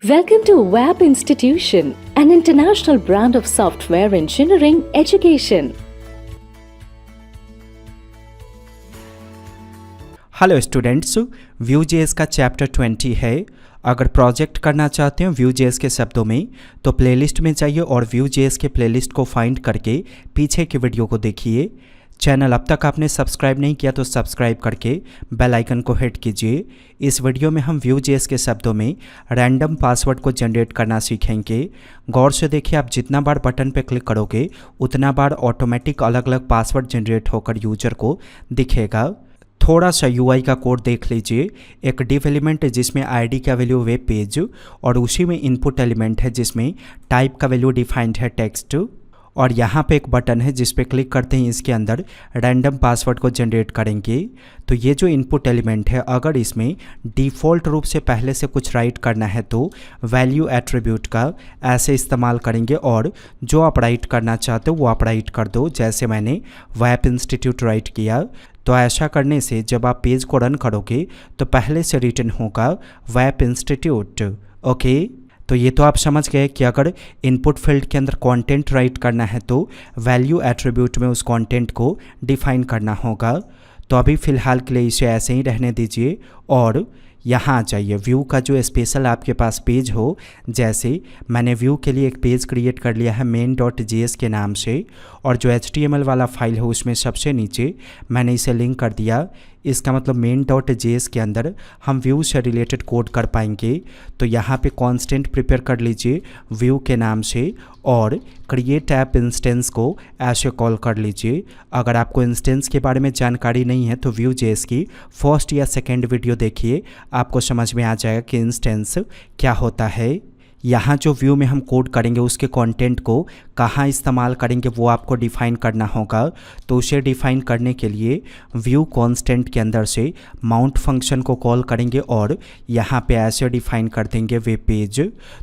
Welcome to WAP Institution, an international brand of software engineering education. Hello students, Vue.js का chapter 20 है। अगर project करना चाहते हैं Vue.js के शब्दों में तो प्लेलिस्ट में जाइए और Vue.js के प्लेलिस्ट को फाइंड करके पीछे की वीडियो को देखिए। चैनल अब तक आपने सब्सक्राइब नहीं किया तो सब्सक्राइब करके बेल आइकन को हिट कीजिए। इस वीडियो में हम Vue.js के शब्दों में रैंडम पासवर्ड को जनरेट करना सीखेंगे। गौर से देखिए, आप जितना बार बटन पर क्लिक करोगे उतना बार ऑटोमेटिक अलग अलग पासवर्ड जनरेट होकर यूजर को दिखेगा। थोड़ा सा UI का कोड देख लीजिए। एक डिव एलिमेंट है जिसमें ID का वैल्यू वेब पेज और उसी में इनपुट एलिमेंट है जिसमें टाइप का वैल्यू डिफाइंड है टेक्स्ट, और यहाँ पे एक बटन है जिस पे क्लिक करते ही इसके अंदर रैंडम पासवर्ड को जनरेट करेंगे। तो ये जो इनपुट एलिमेंट है, अगर इसमें डिफ़ॉल्ट रूप से पहले से कुछ राइट करना है तो वैल्यू एट्रीब्यूट का ऐसे इस्तेमाल करेंगे, और जो आप राइट करना चाहते हो वो आप राइट कर दो। जैसे मैंने WAP इंस्टीट्यूट राइट किया, तो ऐसा करने से जब आप पेज को रन करोगे तो पहले से रिटन होगा WAP इंस्टीट्यूट। ओके, तो ये तो आप समझ गए कि अगर इनपुट फील्ड के अंदर कंटेंट राइट करना है तो वैल्यू एट्रीब्यूट में उस कंटेंट को डिफाइन करना होगा। तो अभी फ़िलहाल के लिए इसे ऐसे ही रहने दीजिए और यहाँ आ जाइए। व्यू का जो स्पेशल आपके पास पेज हो, जैसे मैंने व्यू के लिए एक पेज क्रिएट कर लिया है main.js के नाम से, और जो HTML वाला फाइल है उसमें सबसे नीचे मैंने इसे लिंक कर दिया। इसका मतलब main.js के अंदर हम व्यू से रिलेटेड कोड कर पाएंगे। तो यहाँ पे कांस्टेंट प्रिपेयर कर लीजिए व्यू के नाम से और क्रिएट ऐप इंस्टेंस को ऐसे कॉल कर लीजिए। अगर आपको इंस्टेंस के बारे में जानकारी नहीं है तो Vue.js की फर्स्ट या सेकेंड वीडियो देखिए, आपको समझ में आ जाएगा कि इंस्टेंस क्या होता है। यहाँ जो व्यू में हम कोड करेंगे उसके कंटेंट को कहाँ इस्तेमाल करेंगे वो आपको डिफ़ाइन करना होगा। तो उसे डिफ़ाइन करने के लिए व्यू कांस्टेंट के अंदर से माउंट फंक्शन को कॉल करेंगे और यहाँ पे ऐसे डिफ़ाइन कर देंगे वेब पेज।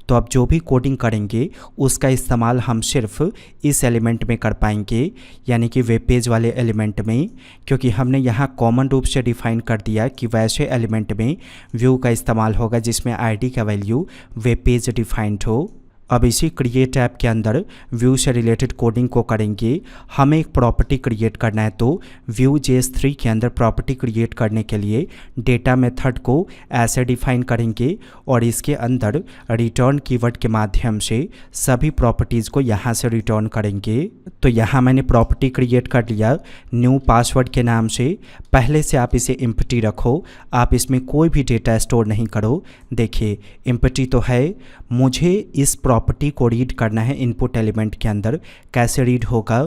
तो अब जो भी कोडिंग करेंगे उसका इस्तेमाल हम सिर्फ इस एलिमेंट में कर पाएंगे, यानी कि वेब पेज वाले एलिमेंट में, क्योंकि हमने यहाँ कॉमन रूप से डिफ़ाइन कर दिया कि वैसे एलिमेंट में व्यू का इस्तेमाल होगा जिसमें ID का वैल्यू वेब पेज डिफाइंड हो। अब इसी क्रिएट ऐप के अंदर व्यू से रिलेटेड कोडिंग को करेंगे। हमें एक प्रॉपर्टी क्रिएट करना है, तो Vue.js 3 के अंदर प्रॉपर्टी क्रिएट करने के लिए डेटा मेथड को ऐसे डिफाइन करेंगे और इसके अंदर रिटर्न कीवर्ड के माध्यम से सभी प्रॉपर्टीज़ को यहाँ से रिटर्न करेंगे। तो यहाँ मैंने प्रॉपर्टी क्रिएट कर लिया न्यू पासवर्ड के नाम से। पहले से आप इसे एम्प्टी रखो, आप इसमें कोई भी डेटा स्टोर नहीं करो। देखिए एम्प्टी तो है, मुझे इस प्रॉपर्टी को रीड करना है इनपुट एलिमेंट के अंदर। कैसे रीड होगा?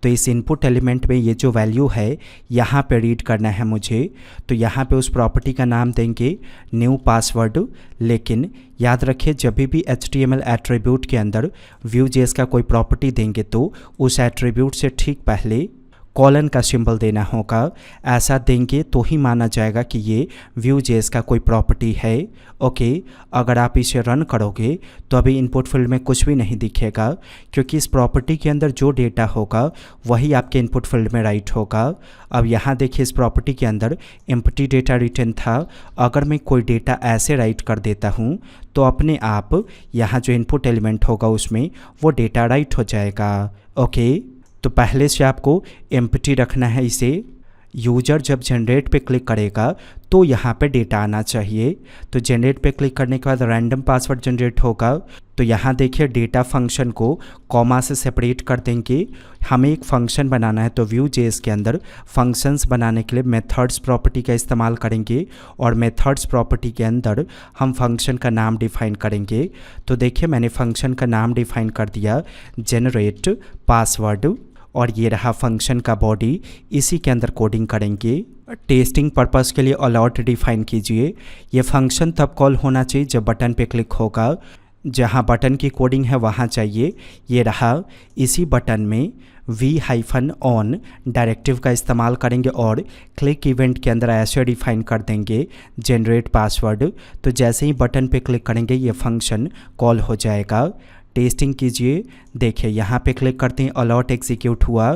तो इस इनपुट एलिमेंट में ये जो वैल्यू है यहाँ पे रीड करना है मुझे। तो यहाँ पे उस प्रॉपर्टी का नाम देंगे न्यू पासवर्ड। लेकिन याद रखिए, जब भी HTML एट्रीब्यूट के अंदर Vue.js का कोई प्रॉपर्टी देंगे तो उस एट्रीब्यूट से ठीक पहले कॉलन का सिंबल देना होगा। ऐसा देंगे तो ही माना जाएगा कि ये Vue.js का कोई प्रॉपर्टी है। ओके, अगर आप इसे रन करोगे तो अभी इनपुट फील्ड में कुछ भी नहीं दिखेगा, क्योंकि इस प्रॉपर्टी के अंदर जो डेटा होगा वही आपके इनपुट फील्ड में राइट होगा। अब यहाँ देखिए, इस प्रॉपर्टी के अंदर एम्प्टी डेटा रिटर्न था। अगर मैं कोई डेटा ऐसे राइट कर देता हूँ तो अपने आप यहाँ जो इनपुट एलिमेंट होगा उसमें वो डेटा राइट हो जाएगा। ओके, तो पहले से आपको एम्प्टी रखना है इसे। यूज़र जब जनरेट पे क्लिक करेगा तो यहाँ पे डेटा आना चाहिए। तो जनरेट पे क्लिक करने के बाद रैंडम पासवर्ड जनरेट होगा। तो यहाँ देखिए, डेटा फंक्शन को कॉमा से सेपरेट कर देंगे। हमें एक फंक्शन बनाना है, तो Vue.js के अंदर फंक्शंस बनाने के लिए मेथड्स प्रॉपर्टी का इस्तेमाल करेंगे और मेथड्स प्रॉपर्टी के अंदर हम फंक्शन का नाम डिफाइन करेंगे। तो देखिए, मैंने फंक्शन का नाम डिफाइन कर दिया जनरेट पासवर्ड, और ये रहा फंक्शन का बॉडी। इसी के अंदर कोडिंग करेंगे। टेस्टिंग पर्पस के लिए अलॉट डिफाइन कीजिए। ये फंक्शन तब कॉल होना चाहिए जब बटन पे क्लिक होगा। जहाँ बटन की कोडिंग है वहाँ चाहिए। ये रहा। इसी बटन में v-on डायरेक्टिव का इस्तेमाल करेंगे और क्लिक इवेंट के अंदर ऐसे डिफाइन कर देंगे जनरेट पासवर्ड। तो जैसे ही बटन पे क्लिक करेंगे ये फंक्शन कॉल हो जाएगा। टेस्टिंग कीजिए। देखिए यहाँ पे क्लिक करते हैं, अलॉट एग्जीक्यूट हुआ।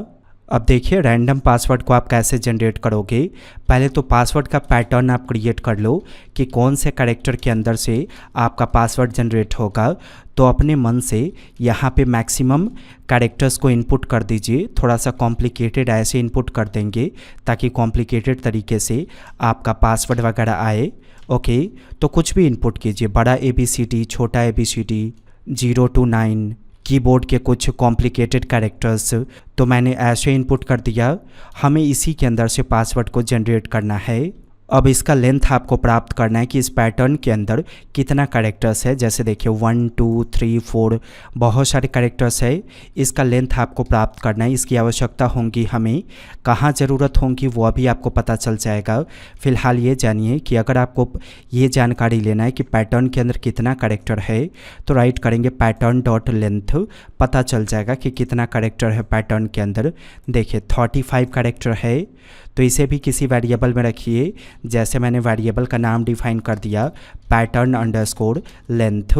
अब देखिए रैंडम पासवर्ड को आप कैसे जनरेट करोगे। पहले तो पासवर्ड का पैटर्न आप क्रिएट कर लो कि कौन से कैरेक्टर के अंदर से आपका पासवर्ड जनरेट होगा। तो अपने मन से यहाँ पे मैक्सिमम कैरेक्टर्स को इनपुट कर दीजिए। थोड़ा सा कॉम्प्लिकेटेड ऐसे इनपुट कर देंगे ताकि कॉम्प्लिकेटेड तरीके से आपका पासवर्ड वगैरह आए। ओके, तो कुछ भी इनपुट कीजिए, बड़ा ABCD, छोटा ABCD, 0 to 9, कीबोर्ड के कुछ कॉम्प्लिकेटेड कैरेक्टर्स। तो मैंने ऐसे इनपुट कर दिया। हमें इसी के अंदर से पासवर्ड को जनरेट करना है। अब इसका लेंथ आपको प्राप्त करना है कि इस पैटर्न के अंदर कितना कैरेक्टर्स है। जैसे देखिए 1 2 3 4 बहुत सारे कैरेक्टर्स है। इसका लेंथ आपको प्राप्त करना है। इसकी आवश्यकता होगी हमें, कहाँ ज़रूरत होगी वो अभी आपको पता चल जाएगा। फिलहाल ये जानिए कि अगर आपको ये जानकारी लेना है कि पैटर्न के अंदर कितना कैरेक्टर है तो राइट करेंगे पैटर्न डॉट लेंथ, पता चल जाएगा कि कितना कैरेक्टर है पैटर्न के अंदर। देखिए 35 कैरेक्टर है। तो इसे भी किसी वेरिएबल में रखिए। जैसे मैंने वेरिएबल का नाम डिफाइन कर दिया पैटर्न अंडरस्कोर लेंथ।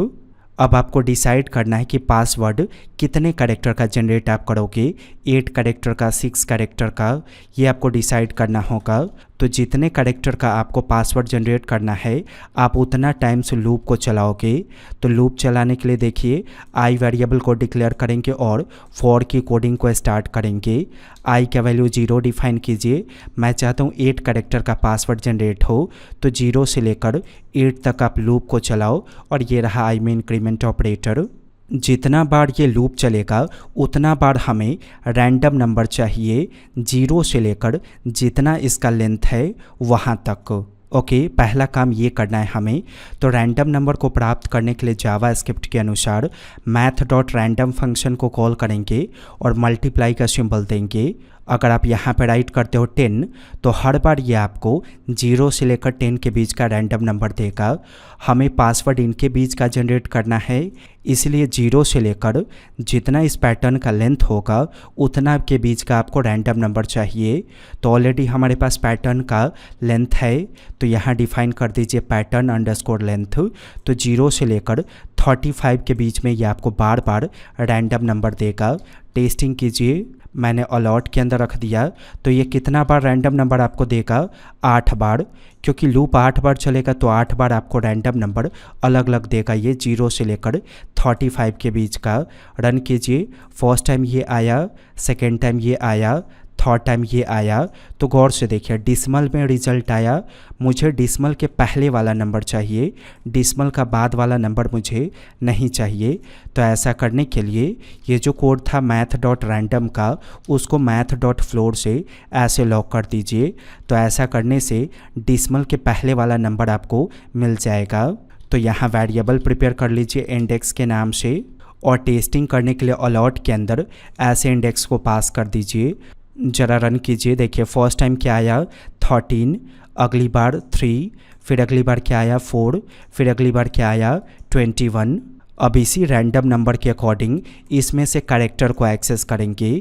अब आपको डिसाइड करना है कि पासवर्ड कितने कैरेक्टर का जनरेट आप करोगे, 8 कैरेक्टर का, 6 कैरेक्टर का, ये आपको डिसाइड करना होगा। तो जितने कैरेक्टर का आपको पासवर्ड जनरेट करना है आप उतना टाइम से लूप को चलाओगे। तो लूप चलाने के लिए देखिए आई वेरिएबल को डिक्लेयर करेंगे और फॉर की कोडिंग को स्टार्ट करेंगे। आई का वैल्यू 0 डिफाइन कीजिए। मैं चाहता हूँ 8 कैरेक्टर का पासवर्ड जनरेट हो, तो 0 से लेकर 8 तक आप लूप को चलाओ। और ये रहा आई में इंक्रीमेंट ऑपरेटर। जितना बार ये लूप चलेगा उतना बार हमें रैंडम नंबर चाहिए, 0 से लेकर जितना इसका लेंथ है वहाँ तक। ओके, पहला काम ये करना है हमें। तो रैंडम नंबर को प्राप्त करने के लिए जावा स्क्रिप्ट के अनुसार मैथ डॉट रैंडम फंक्शन को कॉल करेंगे और मल्टीप्लाई का सिंबल देंगे। अगर आप यहाँ पर राइट करते हो 10 तो हर बार ये आपको 0 से लेकर 10 के बीच का रैंडम नंबर देगा। हमें पासवर्ड इनके बीच का जनरेट करना है, इसलिए 0 से लेकर जितना इस पैटर्न का लेंथ होगा उतना के बीच का आपको रैंडम नंबर चाहिए। तो ऑलरेडी हमारे पास पैटर्न का लेंथ है, तो यहाँ डिफाइन कर दीजिए पैटर्न अंडरस्कोर लेंथ। तो 0 से लेकर 35 के बीच में ये आपको बार बार रैंडम नंबर देगा। टेस्टिंग कीजिए। मैंने अलॉट के अंदर रख दिया। तो ये कितना बार रैंडम नंबर आपको देगा, 8 बार, क्योंकि लूप 8 बार चलेगा तो 8 बार आपको रैंडम नंबर अलग अलग देगा। ये 0 से लेकर 35 के बीच का। रन कीजिए। फर्स्ट टाइम ये आया, सेकेंड टाइम ये आया, थर्ड टाइम ये आया। तो गौर से देखिए डिसमल में रिजल्ट आया। मुझे डिसमल के पहले वाला नंबर चाहिए, डिसमल का बाद वाला नंबर मुझे नहीं चाहिए। तो ऐसा करने के लिए ये जो कोड था मैथ डॉट रैंडम का, उसको मैथ डॉट फ्लोर से ऐसे लॉक कर दीजिए। तो ऐसा करने से डिसमल के पहले वाला नंबर आपको मिल जाएगा। तो यहाँ वेरिएबल प्रिपेयर कर लीजिए इंडेक्स के नाम से, और टेस्टिंग करने के लिए अलॉट के अंदर ऐसे इंडेक्स को पास कर दीजिए। ज़रा रन कीजिए। देखिए फर्स्ट टाइम क्या आया 13, अगली बार 3, फिर अगली बार क्या आया 4, फिर अगली बार क्या आया 21। अब इसी रैंडम नंबर के अकॉर्डिंग इसमें से कैरेक्टर को एक्सेस करेंगे।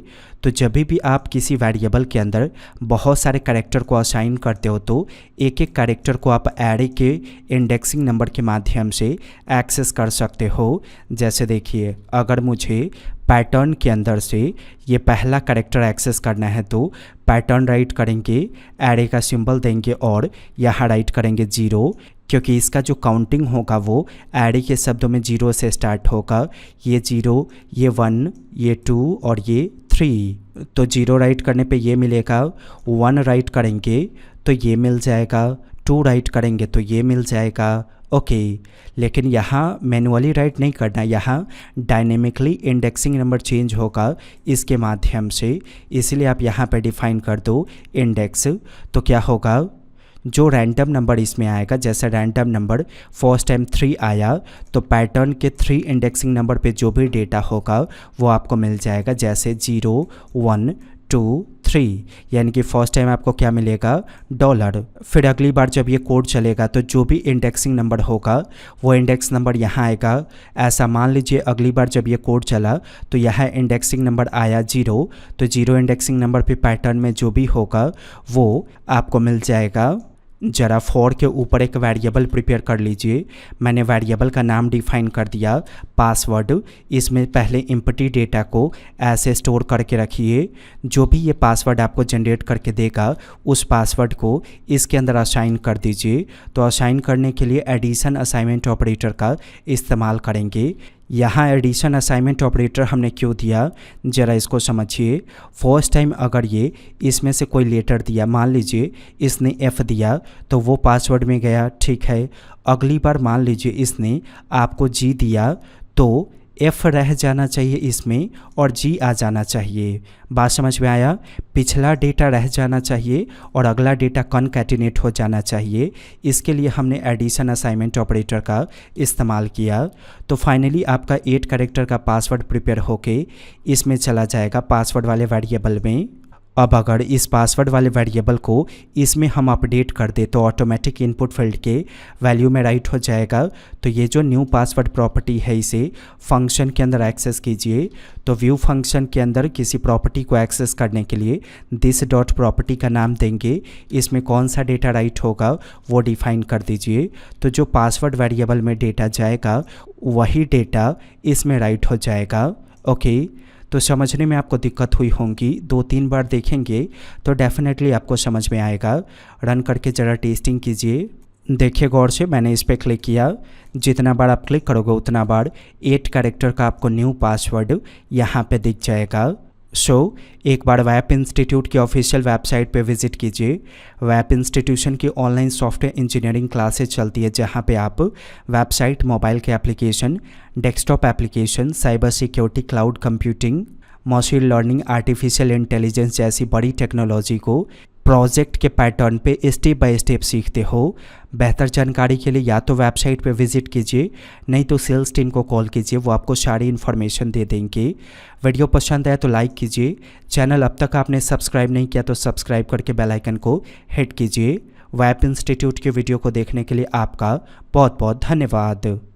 तो जब भी आप किसी वेरिएबल के अंदर बहुत सारे कैरेक्टर को असाइन करते हो तो एक एक कैरेक्टर को आप एरे के इंडेक्सिंग नंबर के माध्यम से एक्सेस कर सकते हो। जैसे देखिए अगर मुझे पैटर्न के अंदर से ये पहला कैरेक्टर एक्सेस करना है तो पैटर्न राइट करेंगे, एरे का सिंबल देंगे और यहाँ राइट करेंगे 0, क्योंकि इसका जो काउंटिंग होगा वो एरे के शब्दों में 0 से स्टार्ट होगा। ये 0, ये 1, ये 2 और ये 3। तो 0 राइट करने पे ये मिलेगा, 1 राइट करेंगे तो ये मिल जाएगा, 2 राइट करेंगे तो ये मिल जाएगा। ओके, लेकिन यहाँ मैनुअली राइट नहीं करना, यहाँ डायनेमिकली इंडेक्सिंग नंबर चेंज होगा इसके माध्यम से, इसलिए आप यहाँ पे डिफाइन कर दो इंडेक्स। तो क्या होगा, जो रैंडम नंबर इसमें आएगा, जैसे रैंडम नंबर फर्स्ट टाइम 3 आया तो पैटर्न के 3 इंडेक्सिंग नंबर पे जो भी डेटा होगा वो आपको मिल जाएगा। जैसे 0, 1, 2, 3, यानी कि फर्स्ट टाइम आपको क्या मिलेगा $। फिर अगली बार जब ये कोड चलेगा तो जो भी इंडेक्सिंग नंबर होगा वो इंडेक्स नंबर यहाँ आएगा। ऐसा मान लीजिए अगली बार जब ये कोड चला तो यहाँ इंडेक्सिंग नंबर आया 0, तो 0 इंडेक्सिंग नंबर पे पैटर्न में जो भी होगा वो आपको मिल जाएगा ज़रा फॉर के ऊपर एक वेरिएबल प्रिपेयर कर लीजिए। मैंने वेरिएबल का नाम डिफाइन कर दिया पासवर्ड। इसमें पहले एम्प्टी डेटा को ऐसे स्टोर करके रखिए। जो भी ये पासवर्ड आपको जनरेट करके देगा उस पासवर्ड को इसके अंदर असाइन कर दीजिए। तो असाइन करने के लिए एडिशन असाइनमेंट ऑपरेटर का इस्तेमाल करेंगे। यहाँ एडिशन असाइनमेंट ऑपरेटर हमने क्यों दिया, ज़रा इसको समझिए। फर्स्ट टाइम अगर ये इसमें से कोई लेटर दिया, मान लीजिए इसने F दिया तो वो पासवर्ड में गया, ठीक है। अगली बार मान लीजिए इसने आपको G दिया तो F रह जाना चाहिए इसमें और G आ जाना चाहिए। बात समझ में आया? पिछला डेटा रह जाना चाहिए और अगला डेटा कॉन्कैटिनेट हो जाना चाहिए। इसके लिए हमने एडिशन असाइनमेंट ऑपरेटर का इस्तेमाल किया। तो फाइनली आपका 8 कैरेक्टर का पासवर्ड प्रिपेयर होके इसमें चला जाएगा पासवर्ड वाले वेरिएबल में। अब अगर इस पासवर्ड वाले वेरिएबल को इसमें हम अपडेट कर दे तो ऑटोमेटिक इनपुट फील्ड के वैल्यू में राइट हो जाएगा। तो ये जो न्यू पासवर्ड प्रॉपर्टी है इसे फंक्शन के अंदर एक्सेस कीजिए। तो व्यू फंक्शन के अंदर किसी प्रॉपर्टी को एक्सेस करने के लिए दिस डॉट प्रॉपर्टी का नाम देंगे। इसमें कौन सा डेटा राइट होगा वो डिफाइन कर दीजिए। तो जो पासवर्ड वेरिएबल में डेटा जाएगा वही डेटा इसमें राइट हो जाएगा। ओके, तो समझने में आपको दिक्कत हुई होंगी, 2-3 बार देखेंगे तो डेफिनेटली आपको समझ में आएगा। रन करके ज़रा टेस्टिंग कीजिए। देखिए गौर से, मैंने इस पर क्लिक किया। जितना बार आप क्लिक करोगे उतना बार 8 कैरेक्टर का आपको न्यू पासवर्ड यहाँ पे दिख जाएगा। एक बार वेब इंस्टीट्यूट की ऑफिशियल वेबसाइट पे विजिट कीजिए। वेब इंस्टीट्यूशन की ऑनलाइन सॉफ्टवेयर इंजीनियरिंग क्लासेस चलती है जहाँ पे आप वेबसाइट, मोबाइल के application, desktop application, cyber security, cloud computing, machine learning, artificial intelligence जैसी बड़ी टेक्नोलॉजी को प्रोजेक्ट के पैटर्न पे स्टेप बाय स्टेप सीखते हो। बेहतर जानकारी के लिए या तो वेबसाइट पे विजिट कीजिए, नहीं तो सेल्स टीम को कॉल कीजिए, वो आपको सारी इन्फॉर्मेशन दे देंगे। वीडियो पसंद आया तो लाइक कीजिए। चैनल अब तक आपने सब्सक्राइब नहीं किया तो सब्सक्राइब करके बेल आइकन को हिट कीजिए। वेब इंस्टीट्यूट के वीडियो को देखने के लिए आपका बहुत बहुत धन्यवाद।